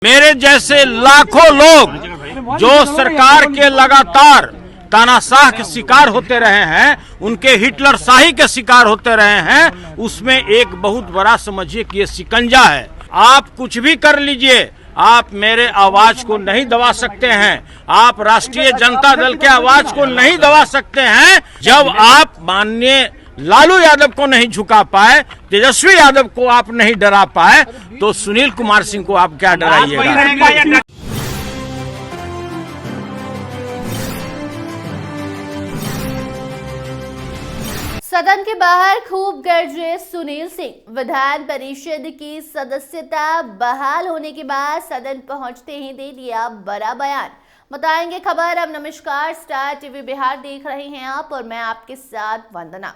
मेरे जैसे लाखों लोग जो सरकार के लगातार तानाशाह के शिकार होते रहे हैं, उनके हिटलर शाही के शिकार होते रहे हैं, उसमें एक बहुत बड़ा समझिए कि ये शिकंजा है। आप कुछ भी कर लीजिए, आप मेरे आवाज को नहीं दबा सकते हैं, आप राष्ट्रीय जनता दल के आवाज को नहीं दबा सकते हैं। जब आप माननीय लालू यादव को नहीं झुका पाए, तेजस्वी यादव को आप नहीं डरा पाए, तो सुनील कुमार सिंह को आप क्या डराइएगा। सदन के बाहर खूब गरजे सुनील सिंह। विधान परिषद की सदस्यता बहाल होने के बाद सदन पहुंचते ही दे दिया बड़ा बयान। बताएंगे खबर। अब नमस्कार, स्टार टीवी बिहार देख रहे हैं आप और मैं आपके साथ वंदना।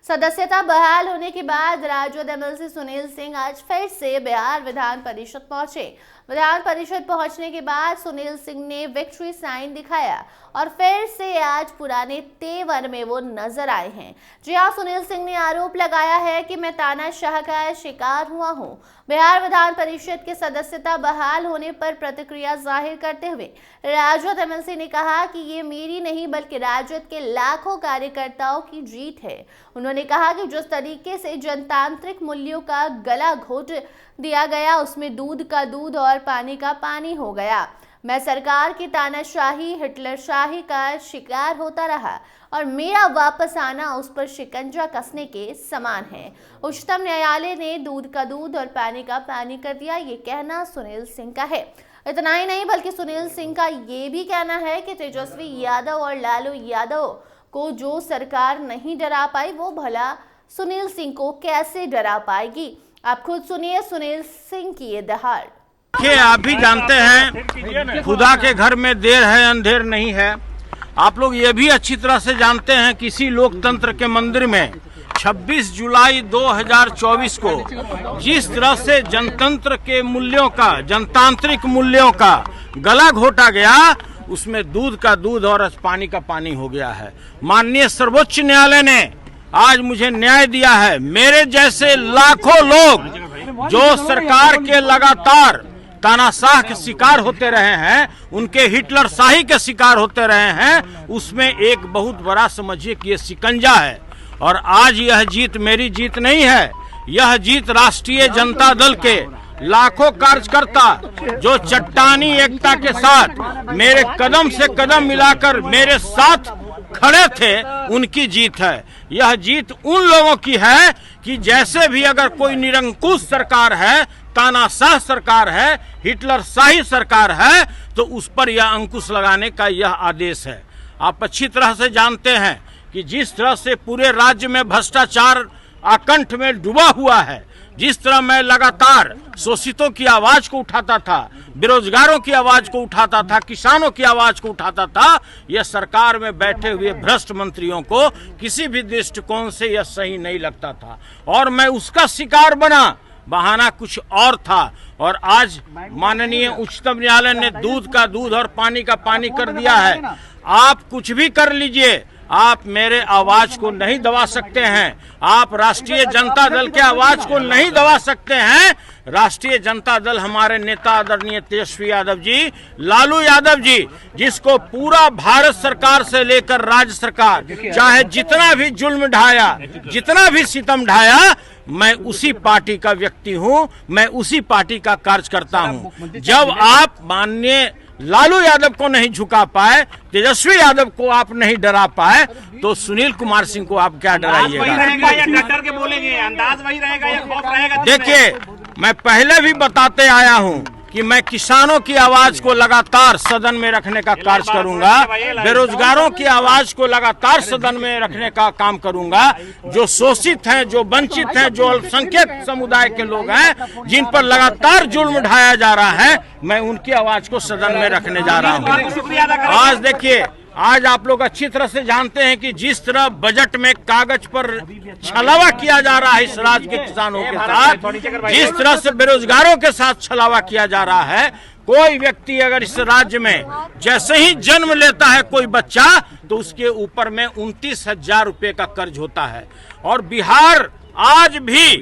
सदस्यता बहाल होने के बाद राजद एमएलसी सुनील सिंह आज फिर से बिहार विधान परिषद पहुंचे। विधान परिषद पहुंचने के बाद सुनील सिंह ने विक्ट्री साइन दिखाया और फिर से आज पुराने तेवर में वो नजर आए हैं। जी हाँ, सुनील सिंह ने आरोप लगाया है कि मैं तानाशाह का शिकार हुआ हूँ। बिहार विधान परिषद की सदस्यता बहाल होने पर प्रतिक्रिया जाहिर करते हुए राजद एमएलसी ने कहा कि ये मेरी नहीं बल्कि राजद के लाखों कार्यकर्ताओं की जीत है। उन्होंने कहा कि जिस तरीके से जनतांत्रिक मूल्यों का गला घोट दिया गया, उसमें दूध का दूध और पानी का पानी हो गया। मैं सरकार की तानाशाही, हिटलर शाही का शिकार होता रहा और मेरा वापस आना उस पर शिकंजा कसने के समान है। उच्चतम न्यायालय ने दूध का दूध और पानी का पानी कर दिया, ये कहना सुनील सिंह का है। इतना ही नहीं बल्कि सुनील सिंह का ये भी कहना है कि तेजस्वी यादव और लालू यादव को जो सरकार नहीं डरा पाई, वो भला सुनील सिंह को कैसे डरा पाएगी। आप खुद सुनिए सुनील सिंह की ये दहाड़। आप भी जानते हैं, खुदा के घर में देर है अंधेर नहीं है। आप लोग ये भी अच्छी तरह से जानते हैं, किसी लोकतंत्र के मंदिर में 26 जुलाई 2024 को जिस तरह से जनतंत्र के मूल्यों का, जनतांत्रिक मूल्यों का गला घोटा गया, उसमें दूध का दूध और पानी का पानी हो गया है। माननीय सर्वोच्च न्यायालय ने आज मुझे न्याय दिया है। मेरे जैसे लाखों लोग जो सरकार के लगातार तानाशाह के शिकार होते रहे हैं, उनके हिटलर शाही के शिकार होते रहे हैं, उसमें एक बहुत बड़ा समझिए कि ये शिकंजा है। और आज यह जीत मेरी जीत नहीं है, यह जीत राष्ट्रीय जनता दल के लाखों कार्यकर्ता जो चट्टानी एकता के साथ मेरे कदम से कदम मिलाकर मेरे साथ खड़े थे, उनकी जीत है। यह जीत उन लोगों की है कि जैसे भी अगर कोई निरंकुश सरकार है, तानाशाह सरकार है, हिटलर शाही सरकार है, तो उस पर यह अंकुश लगाने का यह आदेश है। आप अच्छी तरह से जानते हैं कि जिस तरह से पूरे राज्य में भ्रष्टाचार आकंठ में डूबा हुआ है, जिस तरह मैं लगातार शोषितों की आवाज को उठाता था, बेरोजगारों की आवाज को उठाता था, किसानों की आवाज को उठाता था, यह सरकार में बैठे हुए भ्रष्ट मंत्रियों को किसी भी दृष्टिकोण से यह सही नहीं लगता था और मैं उसका शिकार बना। बहाना कुछ और था और आज माननीय उच्चतम न्यायालय ने दूध का दूध और पानी का पानी कर दिया है। आप कुछ भी कर लीजिए, आप मेरे आवाज को नहीं दबा सकते हैं, आप राष्ट्रीय जनता दल के आवाज को नहीं दबा सकते हैं। राष्ट्रीय जनता दल हमारे नेता आदरणीय तेजस्वी यादव जी, लालू यादव जी, जिसको पूरा भारत सरकार से लेकर राज्य सरकार चाहे जितना भी जुल्म ढाया, जितना भी सितम ढाया, मैं उसी पार्टी का व्यक्ति हूं, मैं उसी पार्टी का कार्यकर्ता हूं। जब आप माननीय लालू यादव को नहीं झुका पाए, तेजस्वी यादव को आप नहीं डरा पाए, तो सुनील कुमार सिंह को आप क्या डराइएगा। देखिए, मैं पहले भी बताते आया हूं कि मैं किसानों की आवाज को लगातार सदन में रखने का कार्य करूंगा, बेरोजगारों की आवाज को लगातार सदन में रखने का काम करूंगा, जो शोषित हैं, जो वंचित हैं, जो अल्पसंख्यक समुदाय के लोग हैं, जिन पर लगातार जुल्म ढाया जा रहा है, मैं उनकी आवाज को सदन में रखने जा रहा हूं। आज देखिए, आज आप लोग अच्छी तरह से जानते हैं कि जिस तरह बजट में कागज पर छलावा किया जा रहा है इस राज्य के किसानों के साथ, जिस तरह से बेरोजगारों के साथ छलावा किया जा रहा है, कोई व्यक्ति अगर इस राज्य में जैसे ही जन्म लेता है कोई बच्चा, तो उसके ऊपर में 29,000 रुपए का कर्ज होता है। और बिहार आज भी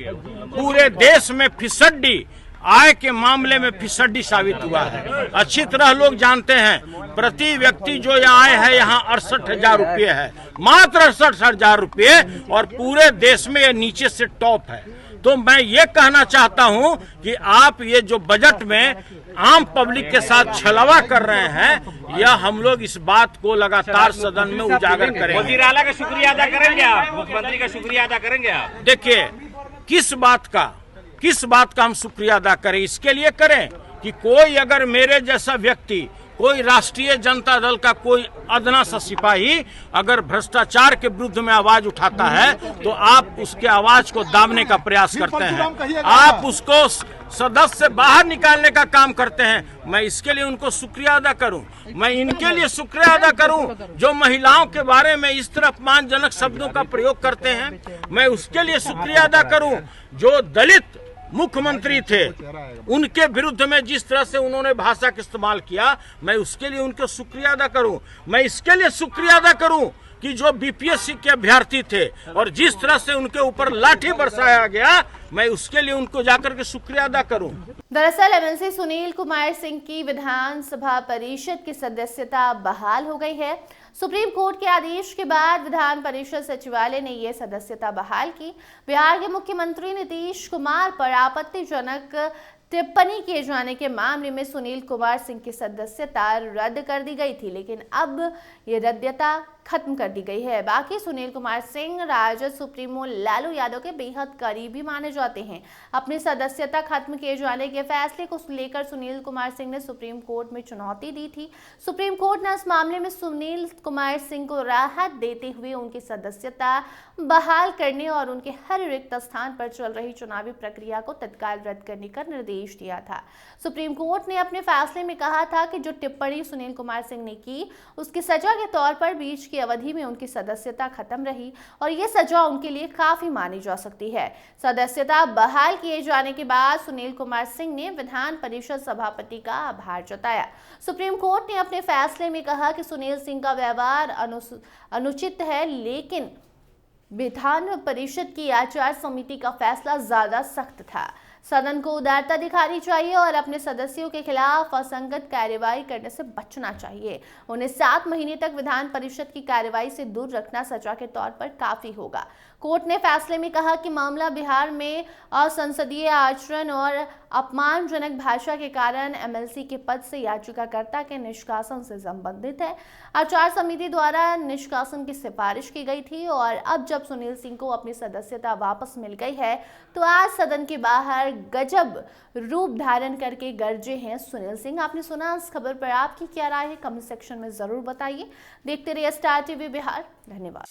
पूरे देश में फिसड्डी आय के मामले में फिसड्डी साबित हुआ है। अच्छी तरह लोग जानते हैं प्रति व्यक्ति जो आय है यहाँ 68,000 रुपये है, मात्र 68,000 रुपये, और पूरे देश में ये नीचे से टॉप है। तो मैं ये कहना चाहता हूँ कि आप ये जो बजट में आम पब्लिक के साथ छलावा कर रहे हैं, यह हम लोग इस बात को लगातार सदन में उजागर करेंगे। वजीर आला का शुक्रिया अदा करेंगे आप, मुख्यमंत्री का शुक्रिया अदा करेंगे आप। देखिए, किस बात का हम शुक्रिया अदा करें? इसके लिए करें कि कोई अगर मेरे जैसा व्यक्ति, कोई राष्ट्रीय जनता दल का कोई अदना सा सिपाही अगर भ्रष्टाचार के विरुद्ध में आवाज उठाता है तो आप उसके आवाज को दाबने का प्रयास करते हैं, आप उसको सदस्य से बाहर निकालने का काम करते हैं। मैं इसके लिए उनको शुक्रिया अदा करूं, मैं इनके लिए शुक्रिया अदा करूं जो महिलाओं के बारे में इस तरह अपमानजनक शब्दों का प्रयोग करते हैं। मैं उसके लिए शुक्रिया अदा करूं जो दलित मुख्यमंत्री थे, उनके विरुद्ध में जिस तरह से उन्होंने भाषा का इस्तेमाल किया, मैं उसके लिए उनको शुक्रिया अदा करूं। मैं इसके लिए शुक्रिया अदा करूं कि जो बीपीएससी के अभ्यर्थी थे और जिस तरह से उनके ऊपर लाठी बरसाया गया, मैं उसके लिए उनको जाकर के शुक्रिया अदा करूं। दरअसल एमएलसी सुनील कुमार सिंह की विधानसभा परिषद की सदस्यता बहाल हो गई है। सुप्रीम कोर्ट के आदेश के बाद विधान परिषद सचिवालय ने यह सदस्यता बहाल की। बिहार के मुख्यमंत्री नीतीश कुमार पर आपत्तिजनक टिप्पणी किए जाने के मामले में सुनील कुमार सिंह की सदस्यता रद्द कर दी गई थी, लेकिन अब ये रद्दता खत्म कर दी गई है। बाकी सुनील कुमार सिंह राजद सुप्रीमो लालू यादव के बेहद करीबी माने जाते हैं। अपनी सदस्यता खत्म किए जाने के फैसले को लेकर सुनील कुमार सिंह ने सुप्रीम कोर्ट में चुनौती दी थी। सुप्रीम कोर्ट ने इस मामले में सुनील कुमार सिंह को राहत देते हुए उनकी सदस्यता बहाल करने और उनके हर रिक्त स्थान पर चल रही चुनावी प्रक्रिया को तत्काल रद्द करने का निर्देश दिया था। सुप्रीम कोर्ट ने अपने फैसले में कहा था कि जो टिप्पणी सुनील कुमार सिंह ने की, उसकी सजा के तौर पर बीच की अवधि में उनकी सदस्यता खत्म रही और यह सजा उनके लिए काफी मानी जा सकती है। सदस्यता बहाल किए जाने के बाद सुनील कुमार सिंह ने विधान परिषद सभापति का आभार जताया। सुप्रीम कोर्ट ने अपने फैसले में कहा कि सुनील सिंह का व्यवहार अनुचित है, लेकिन विधान परिषद की आचार समिति का फैसला ज्यादा सख्त था। सदन को उदारता दिखानी चाहिए और अपने सदस्यों के खिलाफ असंगत कार्यवाही करने से बचना चाहिए। उन्हें 7 महीने तक विधान परिषद की कार्यवाही से दूर रखना सजा के तौर पर काफी होगा। कोर्ट ने फैसले में कहा कि मामला बिहार में असंसदीय आचरण और अपमानजनक भाषा के कारण एमएलसी के पद से याचिकाकर्ता के निष्कासन से संबंधित है। आचार समिति द्वारा निष्कासन की सिफारिश की गई थी और अब जब सुनील सिंह को अपनी सदस्यता वापस मिल गई है तो आज सदन के बाहर गजब रूप धारण करके गरजे हैं सुनील सिंह। आपने सुना इस खबर पर आपकी क्या राय है? कमेंट सेक्शन में जरूर बताइए। देखते रहिए स्टार टीवी बिहार। धन्यवाद।